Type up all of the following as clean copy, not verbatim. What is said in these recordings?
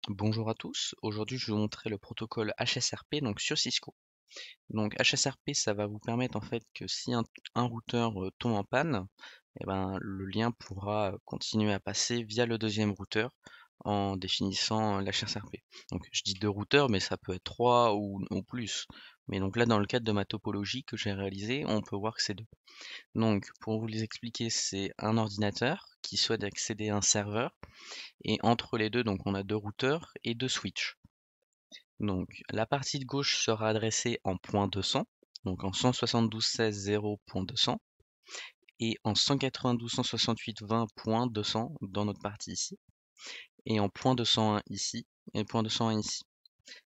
Bonjour à tous, aujourd'hui je vais vous montrer le protocole HSRP donc sur Cisco. Donc HSRP ça va vous permettre en fait que si un routeur tombe en panne, eh ben, le lien pourra continuer à passer via le deuxième routeur en définissant l'HSRP. Donc je dis deux routeurs mais ça peut être trois ou plus. Mais donc là dans le cadre de ma topologie que j'ai réalisée, on peut voir que c'est deux. Donc pour vous les expliquer, c'est un ordinateur qui souhaite accéder à un serveur et entre les deux, donc on a deux routeurs et deux switches. Donc la partie de gauche sera adressée en point 200, donc en 172.16.0.200 et en 192.168.20.200 dans notre partie ici, et en point 201 ici, et point 201 ici.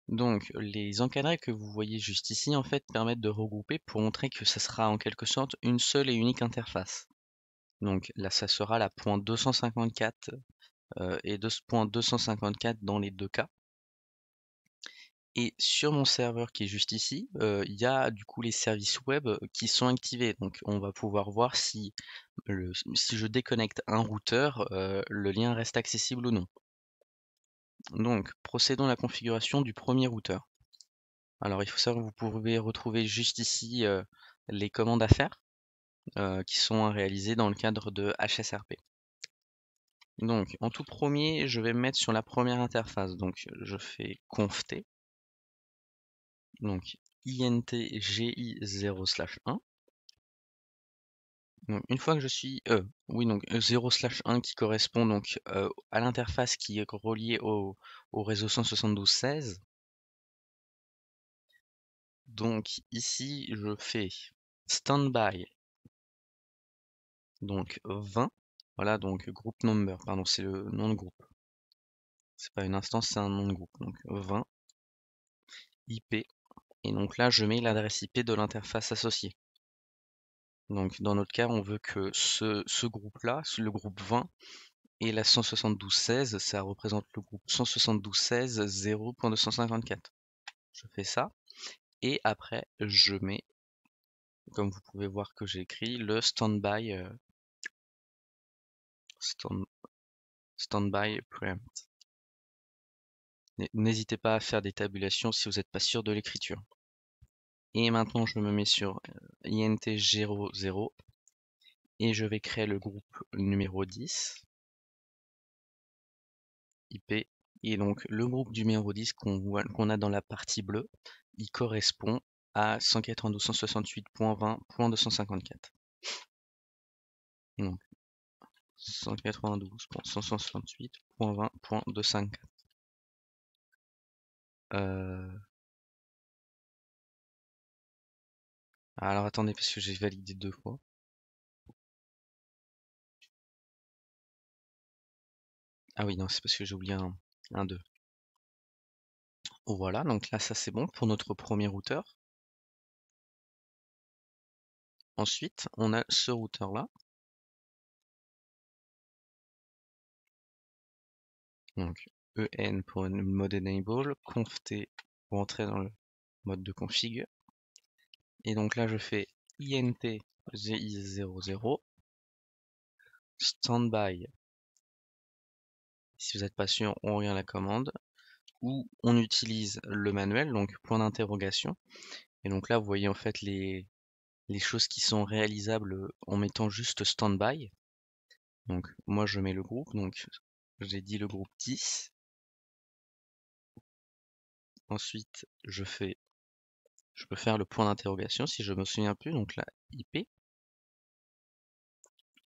Donc les encadrés que vous voyez juste ici en fait permettent de regrouper pour montrer que ça sera en quelque sorte une seule et unique interface. Donc là ça sera la point 254 et point 254 dans les deux cas. Et sur mon serveur qui est juste ici, il y a du coup les services web qui sont activés. Donc on va pouvoir voir si je déconnecte un routeur, le lien reste accessible ou non. Donc procédons à la configuration du premier routeur. Alors il faut savoir que vous pouvez retrouver juste ici les commandes à faire qui sont réalisées dans le cadre de HSRP. Donc en tout premier, je vais me mettre sur la première interface. Donc je fais conft donc intgi0/1. Donc une fois que je suis oui donc 0/1 qui correspond donc à l'interface qui est reliée au réseau 172.16. Donc ici je fais standby donc 20. Voilà donc group number, pardon, c'est le nom de groupe. C'est pas une instance, c'est un nom de groupe. Donc 20 IP. Et donc là je mets l'adresse IP de l'interface associée. Donc dans notre cas, on veut que ce groupe-là, le groupe 20, et la 172.16, ça représente le groupe 172.16 0.254. Je fais ça. Et après, je mets, comme vous pouvez voir que j'ai écrit, le standby standby preempt. N'hésitez pas à faire des tabulations si vous n'êtes pas sûr de l'écriture. Et maintenant, je me mets sur int00 et je vais créer le groupe numéro 10 IP. Et donc le groupe numéro 10 qu'on a dans la partie bleue, il correspond à 192.168.20.254. Donc 192.168.20.254. Alors attendez parce que j'ai validé deux fois. Ah oui non c'est parce que j'ai oublié un 2. Voilà donc là ça c'est bon pour notre premier routeur. Ensuite on a ce routeur là. Donc en pour mode enable, conft pour entrer dans le mode de config. Et donc là je fais intgi00 standby. Si vous n'êtes pas sûr, on regarde la commande, ou on utilise le manuel, donc point d'interrogation. Et donc là vous voyez en fait les choses qui sont réalisables en mettant juste standby. Donc moi je mets le groupe, donc j'ai dit le groupe 10. Ensuite je peux faire le point d'interrogation si je me souviens plus, donc là IP.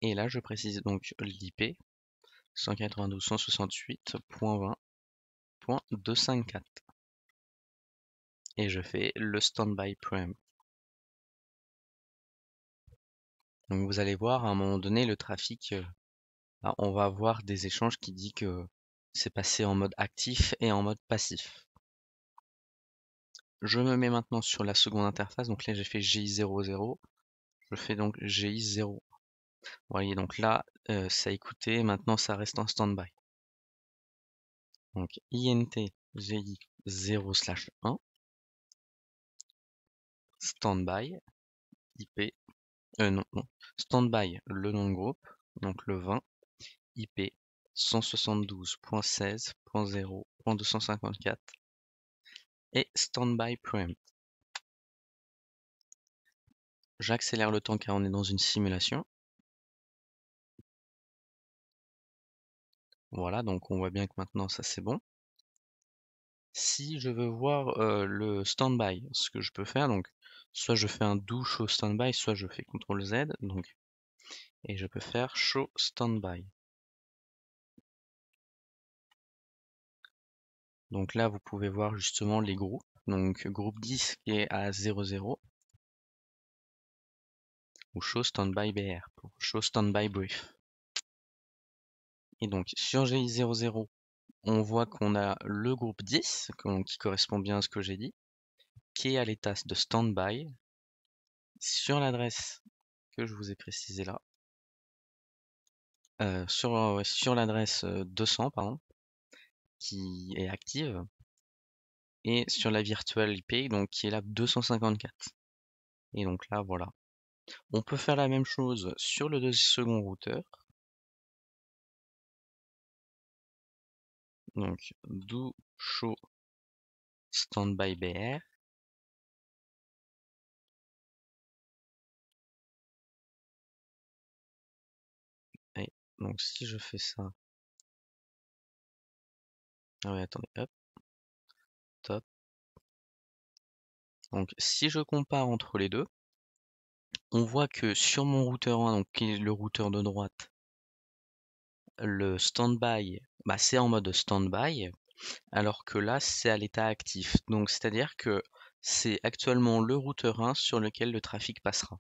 Et là je précise donc l'IP 192.168.20.254. Et je fais le standby preempt. Donc vous allez voir à un moment donné le trafic, on va avoir des échanges qui disent que c'est passé en mode actif et en mode passif. Je me mets maintenant sur la seconde interface, donc là j'ai fait GI00, je fais donc GI0. Vous voyez donc là ça a écouté, maintenant ça reste en standby. Donc int GI0/1 standby IP non, standby le nom de groupe, donc le 20 IP 172.16 250.0.254 et standby preempt. J'accélère le temps car on est dans une simulation. Voilà, donc on voit bien que maintenant ça c'est bon. Si je veux voir le standby, ce que je peux faire, donc soit je fais un do show standby, soit je fais CTRL Z, donc, et je peux faire show standby. Donc là vous pouvez voir justement les groupes. Donc groupe 10 qui est à 00 ou show standby BR pour show standby brief. Et donc sur GI00, on voit qu'on a le groupe 10 qui correspond bien à ce que j'ai dit, qui est à l'état de standby sur l'adresse que je vous ai précisée là. Sur l'adresse 200 pardon, qui est active, et sur la virtual IP donc qui est la 254. Et donc là voilà. On peut faire la même chose sur le second routeur. Donc do show standby BR. Et donc si je fais ça. Ah oui, attendez, hop, top. Donc si je compare entre les deux, on voit que sur mon routeur 1, donc qui est le routeur de droite, le standby, bah, c'est en mode standby, alors que là c'est à l'état actif. Donc c'est-à-dire que c'est actuellement le routeur 1 sur lequel le trafic passera.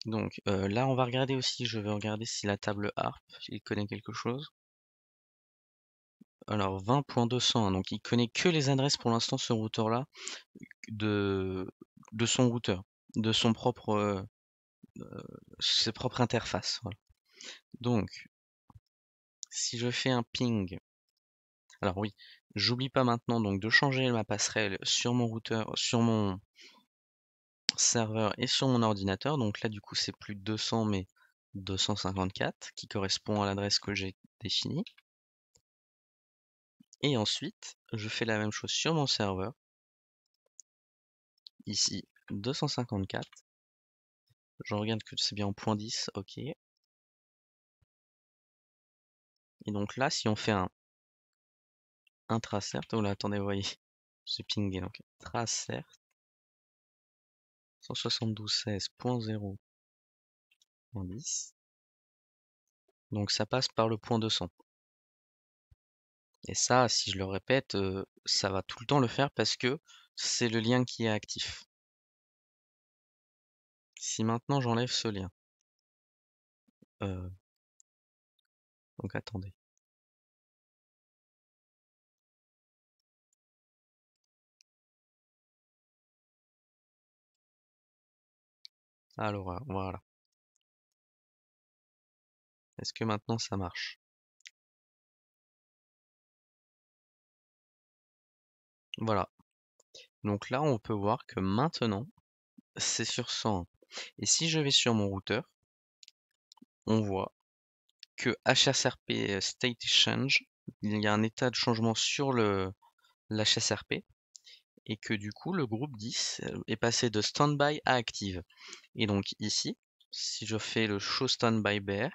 Donc là on va regarder aussi, je vais regarder si la table ARP, il connaît quelque chose. Alors 20.200, donc il connaît que les adresses pour l'instant ce routeur là de son routeur, de son propre ses propres interfaces. Voilà. Donc si je fais un ping, alors oui, j'oublie pas maintenant donc de changer ma passerelle sur mon routeur, sur mon serveur et sur mon ordinateur. Donc là du coup c'est plus de 200 mais 254 qui correspond à l'adresse que j'ai définie. Et ensuite je fais la même chose sur mon serveur. Ici 254. Je regarde que c'est bien en point 10, ok. Et donc là si on fait un tracert, oh là attendez vous voyez, j'ai pingé donc tracert 172.16.0.10. Donc ça passe par le point 200. Et ça, si je le répète, ça va tout le temps le faire parce que c'est le lien qui est actif. Si maintenant j'enlève ce lien, donc attendez. Alors voilà. Est-ce que maintenant ça marche? Voilà. Donc là, on peut voir que maintenant, c'est sur 101. Et si je vais sur mon routeur, on voit que HSRP State Change, il y a un état de changement sur l'HSRP, et que du coup, le groupe 10 est passé de standby à active. Et donc ici, si je fais le show standby BR,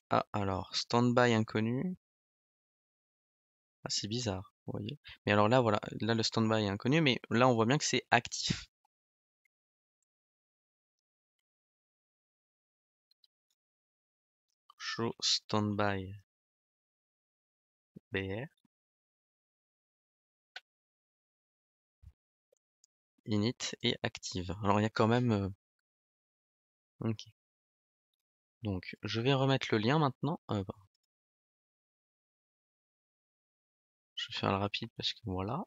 ah alors, standby inconnu, ah c'est bizarre, vous voyez. Mais alors là, voilà, là le standby est inconnu, mais là on voit bien que c'est actif. Show standby BR, init et active. Alors il y a quand même... ok. Donc je vais remettre le lien maintenant. Je vais faire le rapide parce que voilà.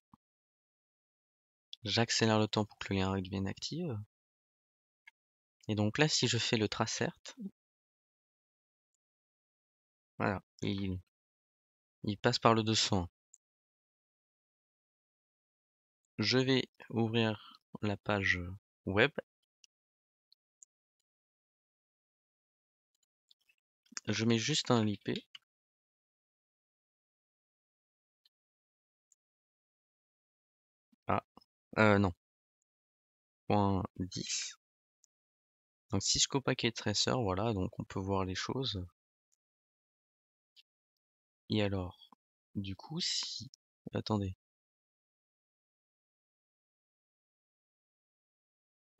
J'accélère le temps pour que le lien redevienne actif. Et donc là, si je fais le tracert, voilà, il passe par le 200. Je vais ouvrir la page web. je mets juste un IP. Ah, non, point 10. Donc Cisco Packet Tracer, voilà, donc on peut voir les choses. Et alors, du coup, si... Attendez.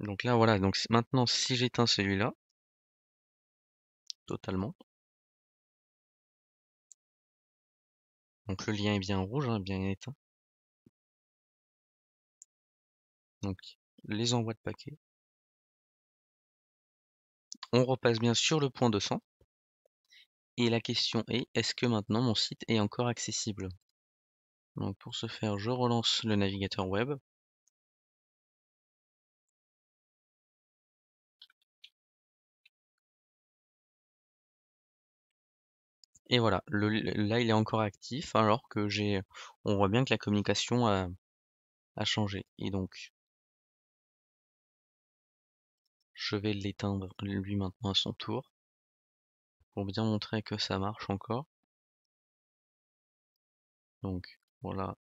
Donc là, voilà, donc maintenant, si j'éteins celui-là, totalement, donc le lien est bien rouge, hein, bien éteint. Donc, les envois de paquets. On repasse bien sur le point 200. Et la question est, est-ce que maintenant mon site est encore accessible? Donc pour ce faire, je relance le navigateur web. Et voilà, là il est encore actif alors que on voit bien que la communication a changé. Et donc, je vais l'éteindre lui maintenant à son tour pour bien montrer que ça marche encore. Donc voilà,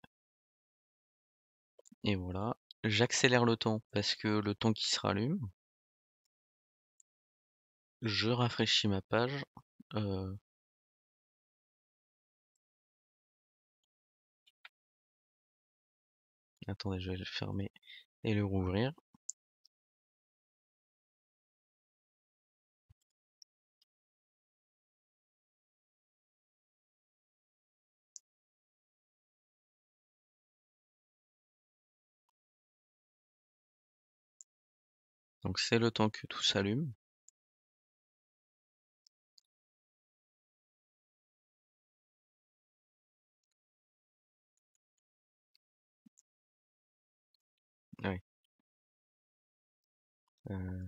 et voilà. J'accélère le temps parce que le temps qui se rallume. Je rafraîchis ma page. Attendez, je vais le fermer et le rouvrir. Donc c'est le temps que tout s'allume. Oui. Euh,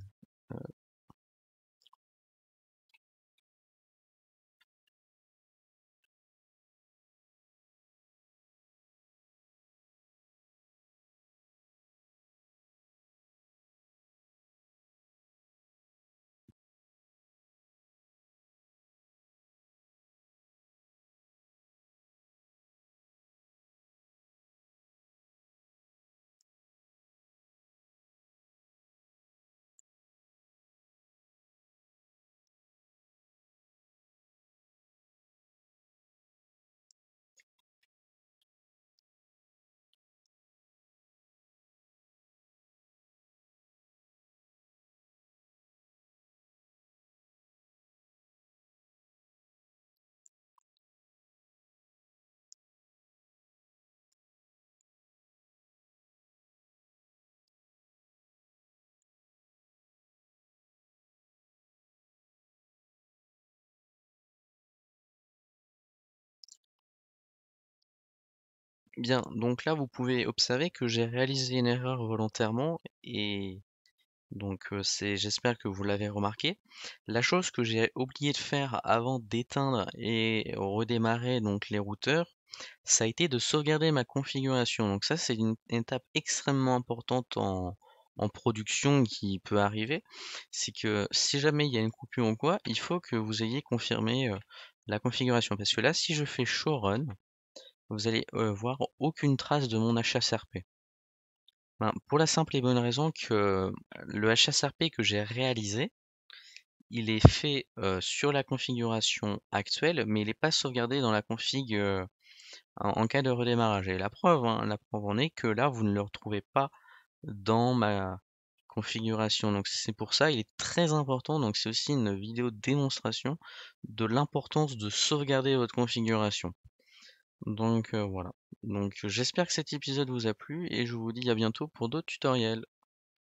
Bien, donc là vous pouvez observer que j'ai réalisé une erreur volontairement et donc j'espère que vous l'avez remarqué. La chose que j'ai oublié de faire avant d'éteindre et redémarrer donc les routeurs, ça a été de sauvegarder ma configuration. Donc ça c'est une étape extrêmement importante en production qui peut arriver. C'est que si jamais il y a une coupure ou quoi, il faut que vous ayez confirmé la configuration. Parce que là si je fais show run, vous allez voir aucune trace de mon HSRP. Ben, pour la simple et bonne raison que le HSRP que j'ai réalisé, il est fait sur la configuration actuelle, mais il n'est pas sauvegardé dans la config en cas de redémarrage. Et la preuve en est que là, vous ne le retrouvez pas dans ma configuration. Donc c'est pour ça, il est très important. Donc c'est aussi une vidéo démonstration de l'importance de sauvegarder votre configuration. Donc voilà. Donc j'espère que cet épisode vous a plu et je vous dis à bientôt pour d'autres tutoriels.